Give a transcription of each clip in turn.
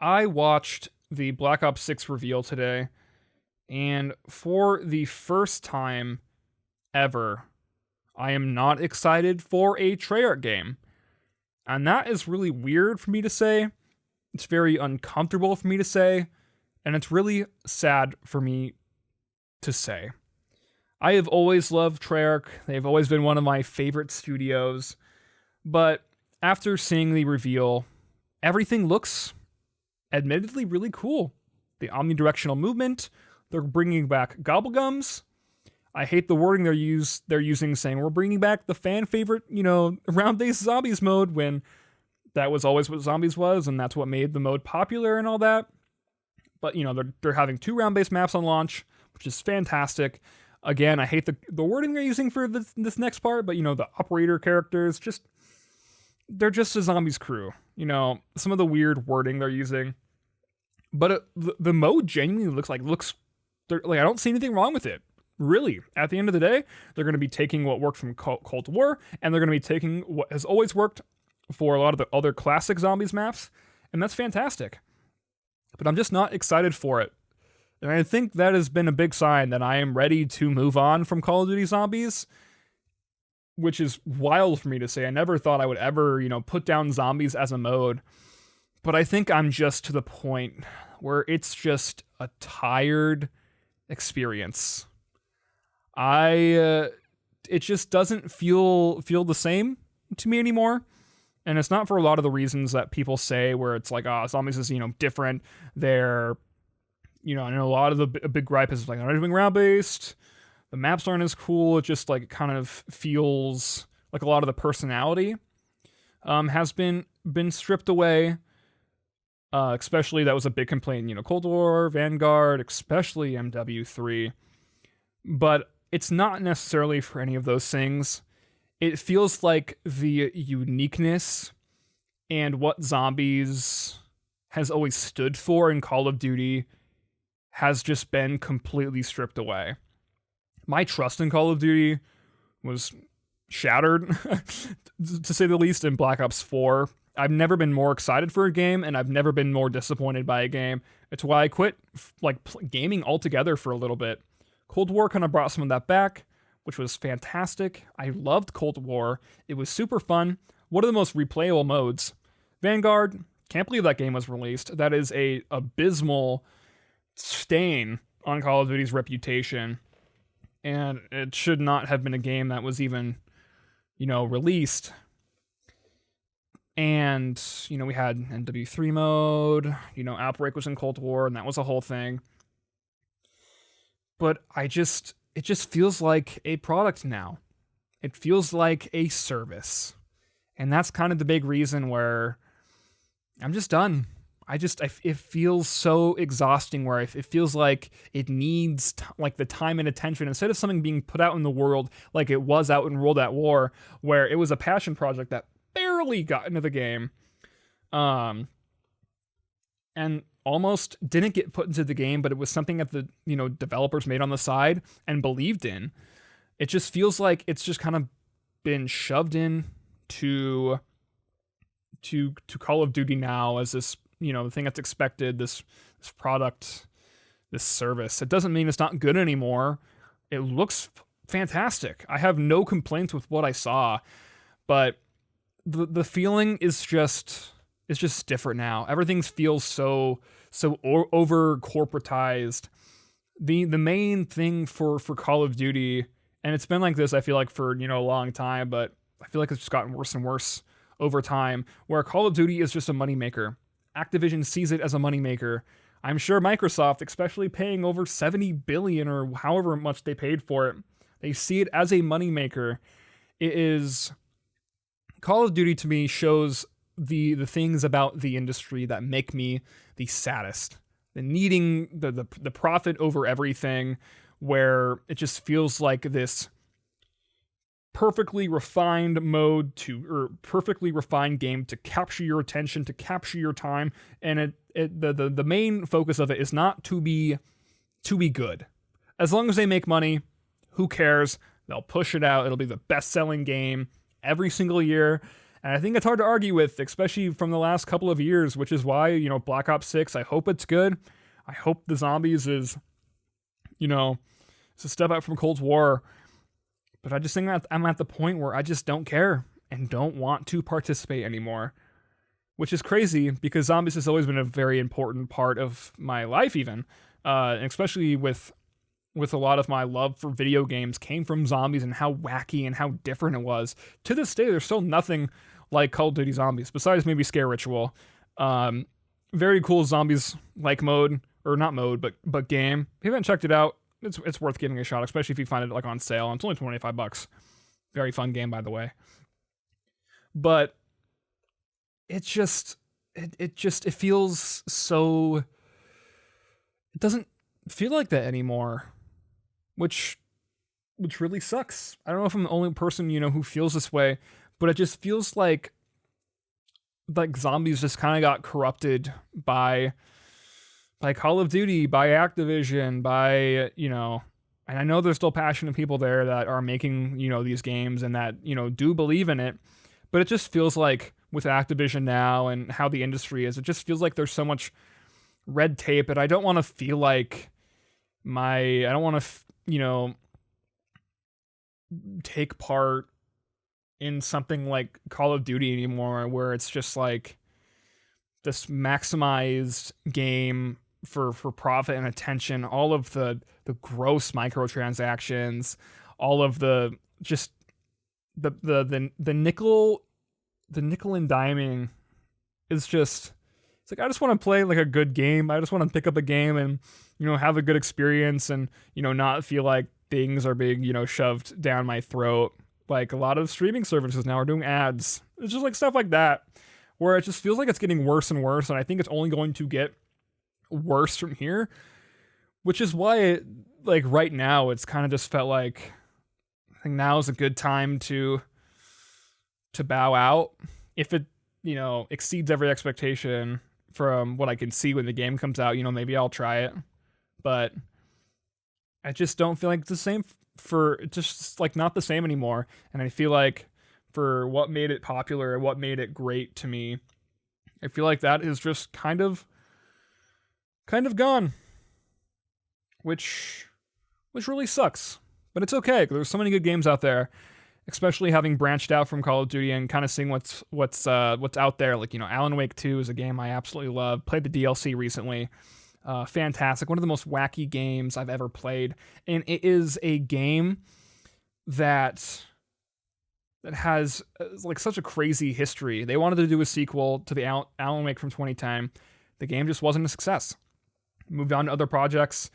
I watched the Black Ops 6 reveal today, and for the first time ever, I am not excited for a Treyarch game. And that is really weird for me to say. It's very uncomfortable for me to say, and it's really sad for me to say. I have always loved Treyarch. They've always been one of my favorite studios. But after seeing the reveal, everything looks admittedly really cool. The omnidirectional movement, they're bringing back gobblegums. I hate the wording they're using, saying we're bringing back the fan favorite, round-based zombies mode, when that was always what zombies was, and that's what made the mode popular and all that. But they're having 2 round-based maps on launch, which is fantastic. Again, I hate the wording they're using for this next part, but the operator characters, they're just a zombies crew. Some of the weird wording they're using, but the mode genuinely looks. I don't see anything wrong with it. Really, at the end of the day, they're going to be taking what worked from Cold War, and they're going to be taking what has always worked for a lot of the other classic zombies maps, and that's fantastic. But I'm just not excited for it. And I think that has been a big sign that I am ready to move on from Call of Duty Zombies, which is wild for me to say. I never thought I would ever, put down zombies as a mode. But I think I'm just to the point where it's just a tired experience. It just doesn't feel the same to me anymore. And it's not for a lot of the reasons that people say, where it's like, zombies is, different. They're, I know a lot of the big gripe is like, they're not doing round-based. The maps aren't as cool. It just kind of feels like a lot of the personality has been stripped away. Especially that was a big complaint, Cold War, Vanguard, especially MW3. But it's not necessarily for any of those things. It feels like the uniqueness and what zombies has always stood for in Call of Duty has just been completely stripped away. My trust in Call of Duty was shattered, to say the least, in Black Ops 4. I've never been more excited for a game, and I've never been more disappointed by a game. It's why I quit gaming altogether for a little bit. Cold War kind of brought some of that back, which was fantastic. I loved Cold War. It was super fun. One of the most replayable modes. Vanguard, can't believe that game was released. That is a abysmal stain on Call of Duty's reputation. And it should not have been a game that was even, released. And, we had MW3 mode, Outbreak was in Cold War, and that was a whole thing. But it just feels like a product now. It feels like a service. And that's kind of the big reason where I'm just done. It feels so exhausting, where it feels like it needs the time and attention, instead of something being put out in the world like it was out in World at War, where it was a passion project that barely got into the game, and almost didn't get put into the game, but it was something that the developers made on the side and believed in. It just feels like it's just kind of been shoved in to Call of Duty now as this the thing that's expected, this product, this service. It doesn't mean it's not good anymore. It looks fantastic. I have no complaints with what I saw, but the feeling is just different now. Everything feels so over corporatized. The main thing for Call of Duty, and it's been like this, I feel like, for a long time, but I feel like it's just gotten worse and worse over time, where Call of Duty is just a moneymaker. Activision sees it as a moneymaker. I'm sure Microsoft, especially paying over $70 billion or however much they paid for it, they see it as a moneymaker. It is... Call of Duty to me shows the things about the industry that make me the saddest. The needing the profit over everything, where it just feels like this perfectly refined or perfectly refined game to capture your attention, to capture your time, and the main focus of it is not to be good. As long as they make money, who cares? They'll push it out. It'll be the best-selling game every single year, And I think it's hard to argue with, especially from the last couple of years, which is why, Black Ops 6, I hope it's good. I hope the zombies is, it's a step up from Cold War. But I just think that I'm at the point where I just don't care and don't want to participate anymore. Which is crazy because zombies has always been a very important part of my life even. And especially with a lot of my love for video games came from zombies and how wacky and how different it was. To this day, there's still nothing like Call of Duty Zombies, besides maybe Scare Ritual. Very cool zombies-like mode, or not mode, but game. If you haven't checked it out, it's worth giving a shot, especially if you find it like on sale. It's only $25. Very fun game, by the way. But it feels so. It doesn't feel like that anymore, which really sucks. I don't know if I'm the only person who feels this way, but it just feels like zombies just kind of got corrupted by Call of Duty, by Activision, by, and I know there's still passionate people there that are making, these games and that, do believe in it, but it just feels like with Activision now and how the industry is, it just feels like there's so much red tape, and I don't want to feel like I don't want to, take part in something like Call of Duty anymore, where it's just like this maximized game for profit and attention, all of the gross microtransactions, all of the just the nickel and diming is just, it's like I just want to play like a good game. I just want to pick up a game and have a good experience and not feel like things are being shoved down my throat. Like a lot of streaming services now are doing ads. It's just like stuff like that where it just feels like it's getting worse and worse, and I think it's only going to get worse from here, which is why like right now it's kind of just felt like I think now is a good time to bow out. If it exceeds every expectation from what I can see when the game comes out, maybe I'll try it, but I just don't feel like it's the same just like not the same anymore. And I feel like for what made it popular and what made it great to me, I feel like that is just kind of gone, which really sucks, but it's okay. There's so many good games out there, especially having branched out from Call of Duty and kind of seeing what's out there. Like, Alan Wake 2 is a game I absolutely love. Played the DLC recently. Fantastic. One of the most wacky games I've ever played. And it is a game that has like such a crazy history. They wanted to do a sequel to the Alan Wake from 2010. The game just wasn't a success. Moved on to other projects,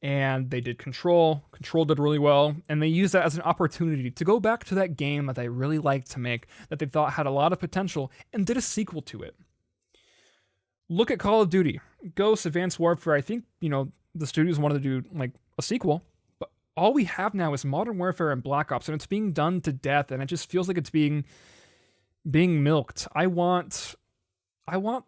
and they did Control. Control did really well, and they used that as an opportunity to go back to that game that they really liked to make, that they thought had a lot of potential, and did a sequel to it. Look at Call of Duty. Ghosts, Advanced Warfare. I think, the studios wanted to do like a sequel, but all we have now is Modern Warfare and Black Ops, and it's being done to death, and it just feels like it's being milked. I want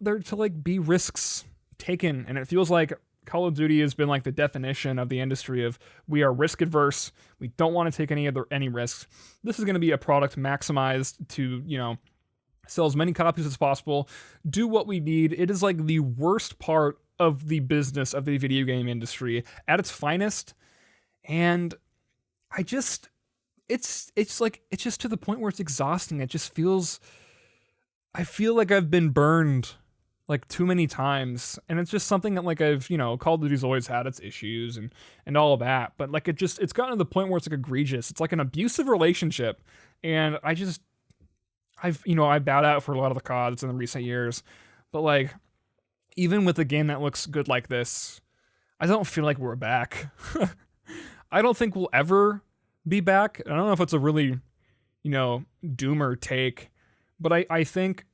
there to like be risks taken, and it feels like Call of Duty has been like the definition of the industry of we are risk adverse. We don't want to take any risks. This is going to be a product maximized to, sell as many copies as possible, do what we need. It is like the worst part of the business of the video game industry at its finest. And it's just to the point where it's exhausting. It just I feel like I've been burned like too many times, and it's just something that like I've, Call of Duty's always had its issues and all of that, but like it's gotten to the point where it's like egregious. It's like an abusive relationship, and I've bowed out for a lot of the CODs in the recent years, but like even with a game that looks good like this, I don't feel like we're back. I don't think we'll ever be back. I don't know if it's a really, doomer take, but I think,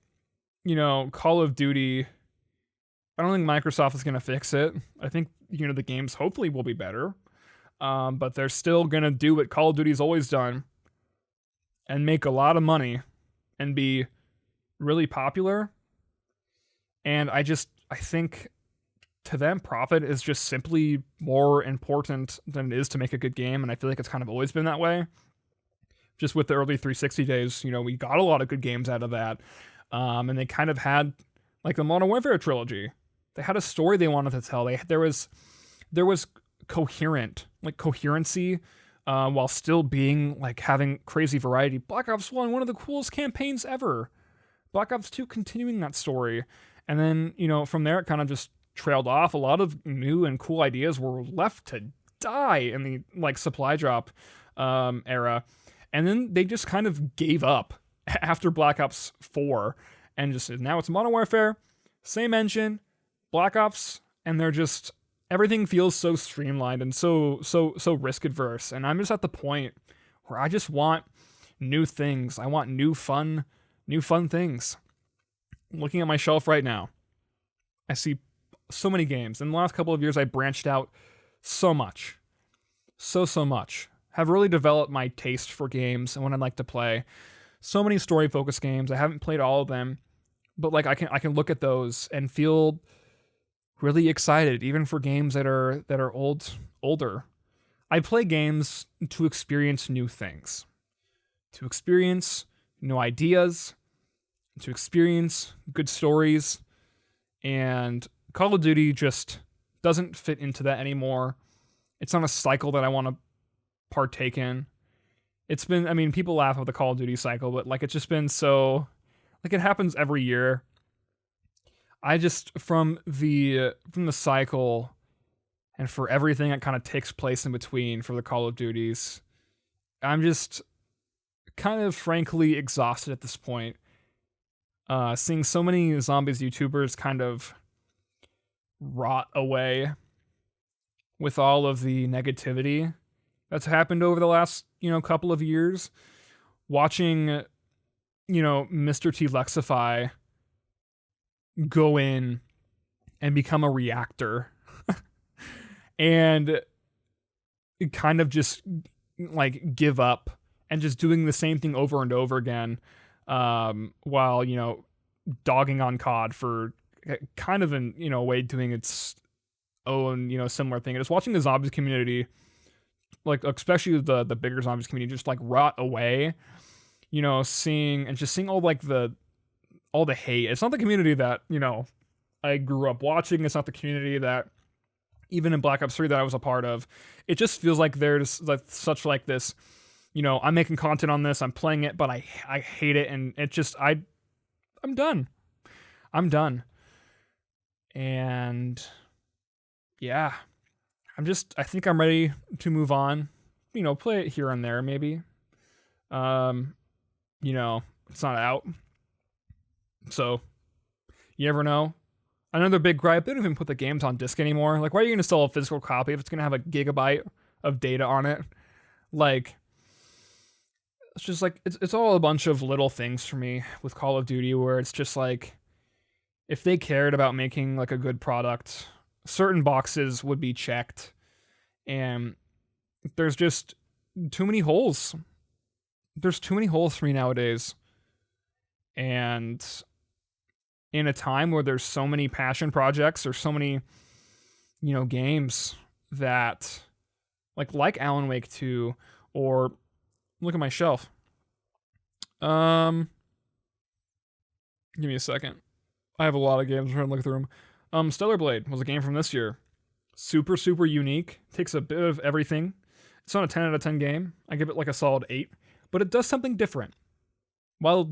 Call of Duty, I don't think Microsoft is going to fix it. I think, the games hopefully will be better, but they're still going to do what Call of Duty's always done and make a lot of money and be really popular. And I think to them, profit is just simply more important than it is to make a good game. And I feel like it's kind of always been that way. just with the early 360 days, we got a lot of good games out of that. And they kind of had like the Modern Warfare trilogy. They had a story they wanted to tell. There was coherency, while still being like having crazy variety. Black Ops 1, one of the coolest campaigns ever. Black Ops 2 continuing that story. And then, from there it kind of just trailed off. A lot of new and cool ideas were left to die in the like supply drop era. And then they just kind of gave up after Black Ops 4 and just now it's Modern Warfare, same engine, Black Ops, and they're just everything feels so streamlined and so risk adverse. And I'm just at the point where I just want new things. I want new fun things. Looking at my shelf right now, I see so many games. In the last couple of years, I branched out so much. So much. Have really developed my taste for games and what I'd like to play. So many story-focused games. I haven't played all of them, but like I can look at those and feel really excited, even for games that are older. I play games to experience new things, to experience new ideas, to experience good stories, and Call of Duty just doesn't fit into that anymore. It's not a cycle that I want to partake in. It's been, people laugh about the Call of Duty cycle, but like it's just been so, like it happens every year. I just, from the cycle and for everything that kind of takes place in between for the Call of Duties, I'm just kind of frankly exhausted at this point. Seeing so many zombies YouTubers kind of rot away with all of the negativity that's happened over the last, couple of years. Watching, Mr. T Lexify go in and become a reactor and kind of just like give up and just doing the same thing over and over again, while, dogging on COD for kind of in, a way doing its own, similar thing. And just watching the zombies community, like especially the bigger zombies community, just like rot away, seeing all like all the hate. It's not the community that, I grew up watching. It's not the community that even in Black Ops 3 that I was a part of. It just feels like there's like such like this, I'm making content on this, I'm playing it, but I hate it, and it just I'm done. And yeah, I think I'm ready to move on. Play it here and there maybe. It's not out. So, you never know. Another big gripe, they don't even put the games on disc anymore. Like, why are you going to sell a physical copy if it's going to have a gigabyte of data on it? Like, it's just like, it's all a bunch of little things for me with Call of Duty where it's just like, if they cared about making like a good product, certain boxes would be checked. And there's just too many holes. There's too many holes for me nowadays. And in a time where there's so many passion projects or so many, games that like Alan Wake 2, or look at my shelf. Give me a second. I have a lot of games. I'm trying to look through them. Stellar Blade was a game from this year. Super unique. Takes a bit of everything. It's not a 10 out of 10 game. I give it like a solid 8. But it does something different. While,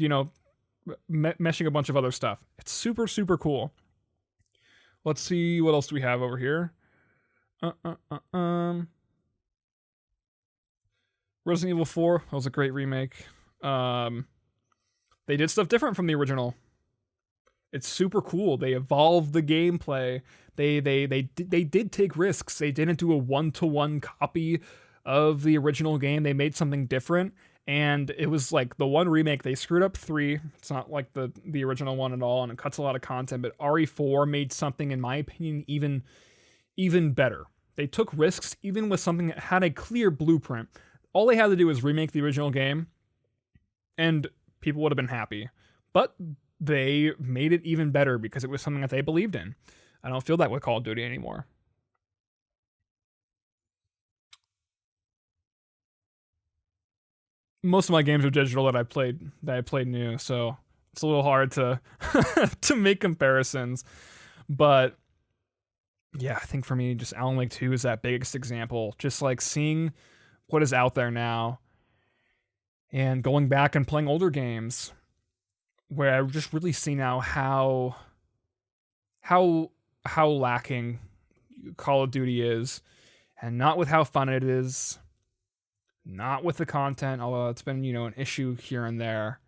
meshing a bunch of other stuff. It's super cool. Let's see, what else do we have over here? Resident Evil 4, that was a great remake. They did stuff different from the original. It's super cool. They evolved the gameplay. They did take risks. They didn't do a 1-to-1 copy of the original game. They made something different. And it was like the one remake, they screwed up 3. It's not like the original one at all, and it cuts a lot of content. But RE4 made something, in my opinion, even better. They took risks, even with something that had a clear blueprint. All they had to do was remake the original game, and people would have been happy. But they made it even better because it was something that they believed in. I don't feel that with Call of Duty anymore. most of my games are digital that I played new, so it's a little hard to to make comparisons. But yeah, I think for me, just Alan Wake 2 is that biggest example. Just like seeing what is out there now and going back and playing older games where I just really see now how lacking Call of Duty is, and not with how fun it is, not with the content, although it's been, an issue here and there.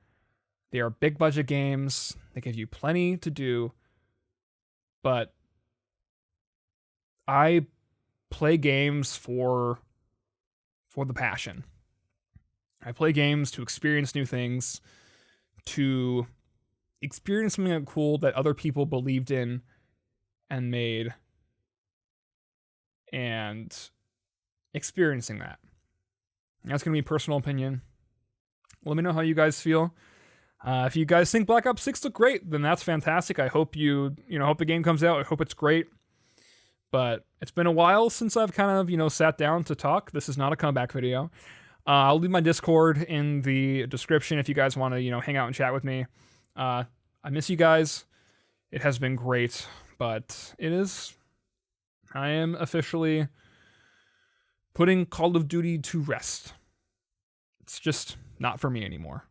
They are big budget games. They give you plenty to do, but I play games for the passion. I play games to experience new things, to experience something cool that other people believed in and made, and experiencing that. That's going to be personal opinion. Let me know how you guys feel. If you guys think Black Ops 6 looked great, then that's fantastic. I hope hope the game comes out. I hope it's great. But it's been a while since I've kind of, sat down to talk. This is not a comeback video. I'll leave my Discord in the description if you guys want to, hang out and chat with me. I miss you guys. It has been great, but I am officially putting Call of Duty to rest. It's just not for me anymore.